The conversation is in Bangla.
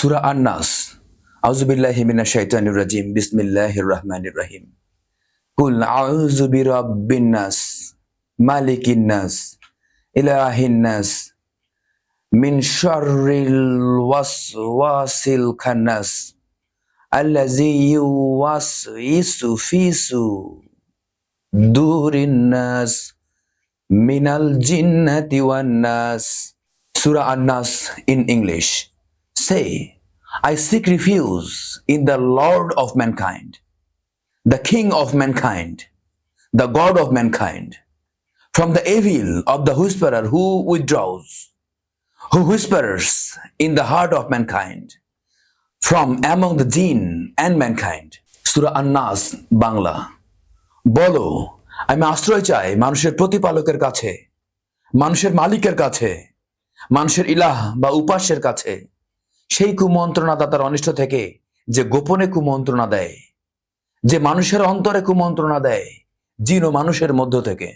সূরা আন-নাস। আউযু বিল্লাহি মিনাশ শাইতানির রাজিম। বিসমিল্লাহির রহমানির রহিম। কুল আউযু বিরাব্বিন নাস, মালিকিন নাস, ইলাহিন নাস, মিন শাররিল ওয়াসওয়াসিল খান্নাস, আল্লাযী ইউওয়াসউইসু ফি সুদুরিন নাস, মিনাল জিন্নাতি ওয়ান নাস। Surah An-Nas in English. Say, I seek refuge in the Lord of mankind, the King of mankind, the God of mankind, from the evil of the whisperer who withdraws, who whispers in the heart of mankind, from among the jinn and mankind. Surah An-Nas Bangla. বলো, আমি আশ্রয় চাই মানুষের প্রতিপালকের কাছে, মানুষের মালিকের কাছে, মানুষের ইলাহ বা উপাস্যের কাছে, সেই কুমন্ত্রণাদাতার অনিষ্ট থেকে যে গোপনে কুমন্ত্রণা দেয়, যে মানুষের অন্তরে কুমন্ত্রণা দেয়, জিন ও মানুষের মধ্য থেকে।